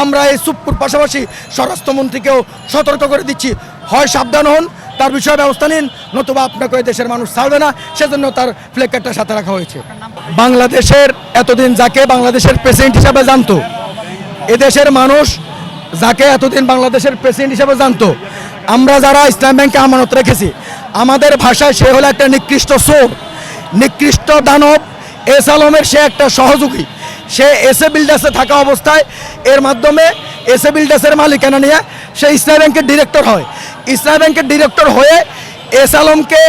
আমরা এই সুপ্পুর পাশাপাশি স্বরাষ্ট্রমন্ত্রীকেও সতর্ক করে দিচ্ছি, হয় সাবধান হন, তার বিষয়ে ব্যবস্থা নিন, নতুবা আপনাকে দেশের মানুষ ছাড়বে না। সেজন্য তার প্লেকার্ডটা সাথে রাখা হয়েছে। বাংলাদেশের এতদিন যাকে বাংলাদেশের প্রেসিডেন্ট হিসাবে জানতো, এদেশের মানুষ যাকে এতদিন বাংলাদেশের প্রেসিডেন্ট হিসাবে জানতো, আমরা যারা ইসলাম ব্যাংকে আমানত রেখেছি, আমাদের ভাষায় সে হলো একটা নিকৃষ্ট চোর, নিকৃষ্ট দানব। এস আলমের সে একটা সহযোগী। সে এসএ বিল্ডার্সে থাকা অবস্থায় এর মাধ্যমে এসএ বিল্ডার্সের মালিকানা নিয়ে সে ইসলাম ব্যাংকের ডিরেক্টর হয়। ইসলাম ব্যাংকের ডিরেক্টর হয়ে এস আলমকে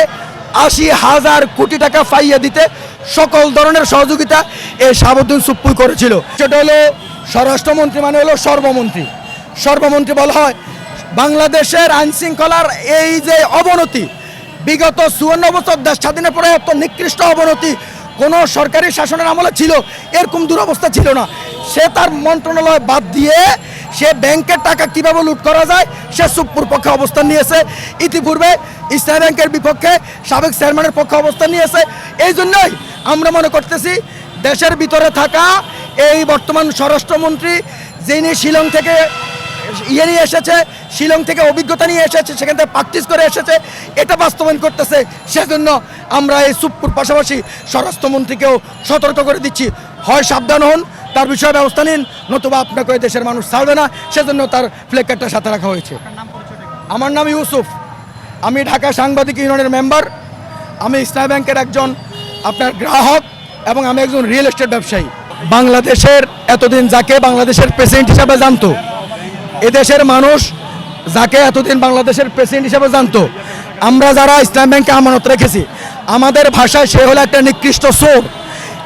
৮০,০০০ কোটি টাকা ফাইয়া দিতে সকল ধরনের সহযোগিতা এই শাহাবুদ্দিন সুপ্পুই করেছিল। সেটা হলো স্বরাষ্ট্রমন্ত্রী, মানে হলো সর্বমন্ত্রী। সর্বমন্ত্রী বলা হয়। বাংলাদেশের আইন শৃঙ্খলার এই যে অবনতি, বিগত ৫৪ বছর দেশ স্বাধীনের পরে এত নিকৃষ্ট অবনতি কোনো সরকারি শাসনের আমলে ছিল, এরকম দুরবস্থা ছিল না। সে তার মন্ত্রণালয় বাদ দিয়ে সে ব্যাংকের টাকা কিভাবে লুট করা যায় সে সুপ্পুর পক্ষে অবস্থান নিয়েছে। ইতিপূর্বে ইসলামী ব্যাংকের বিপক্ষে সাবেক চেয়ারম্যানের পক্ষে অবস্থান নিয়েছে। এই জন্যই আমরা মনে করতেছি দেশের ভিতরে থাকা এই বর্তমান স্বরাষ্ট্রমন্ত্রী, যিনি শিলং থেকে নিয়ে এসেছে, শিলং থেকে অভিজ্ঞতা নিয়ে এসেছে, সেখান থেকে প্র্যাকটিস করে এসেছে, এটা বাস্তবায়ন করতেছে। সেজন্য আমরা এই সুপ্পুর পাশাপাশি স্বরাষ্ট্রমন্ত্রীকেও সতর্ক করে দিচ্ছি, হয় সাবধান হন, তার বিষয়ে ব্যবস্থা নিন, নতুবা আপনাকে দেশের মানুষ ছাড়বে না। সেজন্য তার প্লেকার্ডটা সাথে রাখা হয়েছে। আমার নাম ইউসুফ, আমি ঢাকা সাংবাদিক ইউনিয়নের মেম্বার, আমি ইসলামী ব্যাংকের একজন আপনার গ্রাহক এবং আমি একজন রিয়েল এস্টেট ব্যবসায়ী। বাংলাদেশের এতদিন যাকে বাংলাদেশের প্রেসিডেন্ট হিসাবে জানতো, এদেশের মানুষ যাকে এতদিন বাংলাদেশের প্রেসিডেন্ট হিসাবে জানতো, আমরা যারা ইসলাম ব্যাংকে আমানত রেখেছি, আমাদের ভাষায় সে হলো একটা নিকৃষ্ট চোর,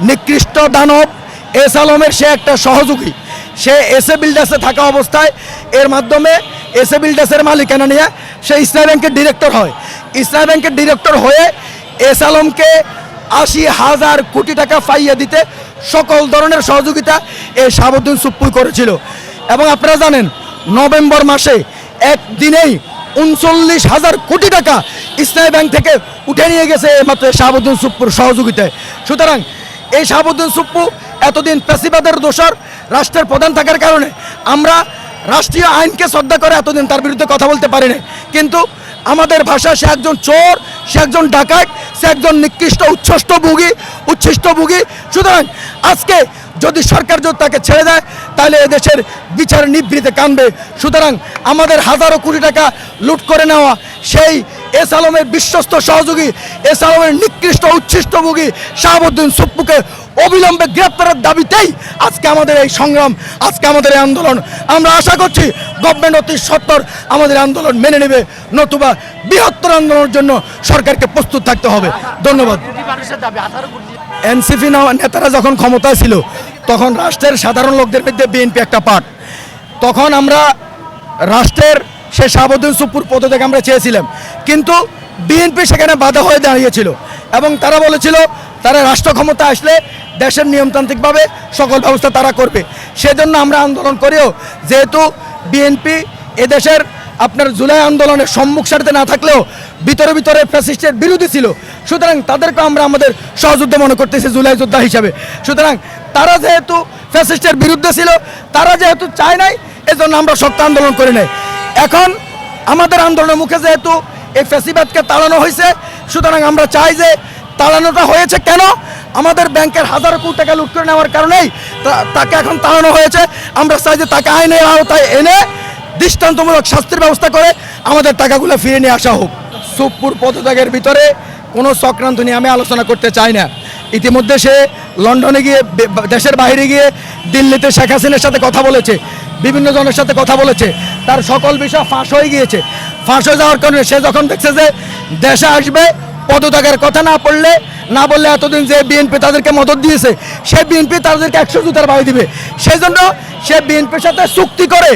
নিকৃষ্ট দানব। এস আলমের সে একটা সহযোগী। সে এসএ বিল্ডার্সে থাকা অবস্থায় এর মাধ্যমে এসএ বিল্ডার্সের মালিকানা নিয়ে সে ইসলামী ব্যাংকের ডিরেক্টর হয়। ইসলামী ব্যাংকের ডিরেক্টর হয়ে এস আলমকে ৮০,০০০ কোটি টাকা ফাইয়া দিতে সকল ধরনের সহযোগিতা এই শাহাবুদ্দিন সুপ্পুই করেছিল। এবং আপনারা জানেন নভেম্বর মাসে একদিনেই ৩৯,০০০ কোটি টাকা ইসলামী ব্যাংক থেকে উঠে নিয়ে গেছে মাত্র শাহাবুদ্দিন সুপ্পুর সহযোগিতায়। সুতরাং এই শাহাবুদ্দিন সুপ্পু এতদিন পেশিবাদের দোষর, রাষ্ট্রের প্রধান থাকার কারণে আমরা রাষ্ট্রীয় আইনকে শ্রদ্ধা করে এতদিন তার বিরুদ্ধে কথা বলতে পারি না। কিন্তু আমাদের ভাষায় সে একজন চোর, সে একজন ডাকাত, সে একজন নিকৃষ্ট উচ্ছিষ্টভোগী। সুতরাং আজকে যদি সরকার যদি তাকে ছেড়ে দেয় তাহলে এদেশের বিচার নিভৃতে কানবে। সুতরাং আমাদের হাজারো কোটি টাকা লুট করে নেওয়া সেই এস আলমের বিশ্বস্ত সহযোগী, এস আলমের নিকৃষ্ট উচ্ছিষ্টভোগী শাহাবুদ্দিন সুপ্পুকে অবিলম্বে গ্রেপ্তারের দাবিতেই আজকে আমাদের এই সংগ্রাম, আজকে আমাদের এই আন্দোলন। আমরা আশা করছি গভর্নমেন্ট অতি সত্বর আমাদের আন্দোলন মেনে নেবে, নতুবা বৃহত্তর আন্দোলনের জন্য সরকারকে প্রস্তুত থাকতে হবে। ধন্যবাদ। এনসিপি নেতারা যখন ক্ষমতায় ছিল তখন রাষ্ট্রের সাধারণ লোকদের মধ্যে বিএনপি একটা পার্ট। তখন আমরা রাষ্ট্রের সে শাহাবুদ্দিন সুপ্পুর পদত্যাগ আমরা চেয়েছিলাম, কিন্তু বিএনপি সেখানে বাধা হয়ে দাঁড়িয়েছিল এবং তারা বলেছিল তারা রাষ্ট্র ক্ষমতা আসলে দেশের নিয়মতান্ত্রিকভাবে সকল ব্যবস্থা তারা করবে। সেজন্য আমরা আন্দোলন করেও যেহেতু বিএনপি এদেশের আপনার জুলাই আন্দোলনের সম্মুখ সারিতে না থাকলেও ভিতরে ভিতরে ফ্যাসিস্টের বিরোধী ছিল, সুতরাং তাদেরকে আমরা আমাদের সহযোদ্ধা মনে করতেছি জুলাই যোদ্ধা হিসাবে। সুতরাং তারা যেহেতু ফ্যাসিস্টের বিরুদ্ধে ছিল, তারা যেহেতু চায় নাই, এজন্য আমরা শক্ত আন্দোলন করি নাই। এখন আমাদের আন্দোলনের মুখে যেহেতু এই ফ্যাসিবাদকে তাড়ানো হয়েছে, সুতরাং আমরা চাই যে তাড়ানোটা হয়েছে কেন, আমাদের ব্যাংকের হাজার কোটি টাকা লুট করে নেওয়ার কারণেই তাকে এখন তাড়ানো হয়েছে। আমরা চাই যে তাকে আইনের আওতায় এনে দৃষ্টান্তমূলক শাস্তির ব্যবস্থা করে আমাদের টাকাগুলো ফিরে নিয়ে আসা হোক। সুপ্পুর পদত্যাগের ভিতরে কোনো চক্রান্ত নিয়ে আমি আলোচনা করতে চাই না। ইতিমধ্যে সে লন্ডনে গিয়ে, দেশের বাইরে গিয়ে দিল্লিতে শেখ হাসিনার সাথে কথা বলেছে, বিভিন্ন জনের সাথে কথা বলেছে, তার সকল বিষয় ফাঁস হয়ে গিয়েছে। ফাঁস হয়ে যাওয়ার কারণে সে যখন দেখছে যে দেশে আসবে, পদত্যাগের কথা না বললে এতদিন যে বিএনপি তাদেরকে মদত দিয়েছে, সে বিএনপি তাদেরকে ১০০ জুতার বাড়ি দিবে। সেই জন্য সে বিএনপির সাথে চুক্তি করে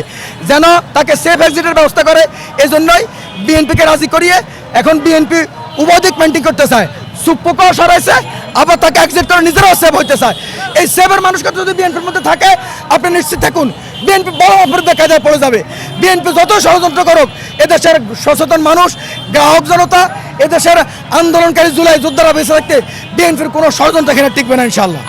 যেন তাকে সেফ এক্সিটের ব্যবস্থা করে, এই জন্যই বিএনপিকে রাজি করিয়ে এখন বিএনপি উপাধিক মেনটেন করতে চায়। সুপ্পুকেও সরাইছে, আবার তাকে এক্সিট করে নিজেরাও সেভ হইতে চায়। এই সেভের মানুষকে যদি বিএনপির মধ্যে থাকে, আপনি নিশ্চিত থাকুন বিএনপি বড় অপরাধে কাজে পড়ে যাবে। বিএনপি যত ষড়যন্ত্র করুক, এদেশের সচেতন মানুষ, গ্রাহক জনতা, এদেশের আন্দোলনকারী জুলাই যোদ্ধারা বেঁচে থাকতে বিএনপির কোনো ষড়যন্ত্র এখানে টিকবে না ইনশাল্লাহ।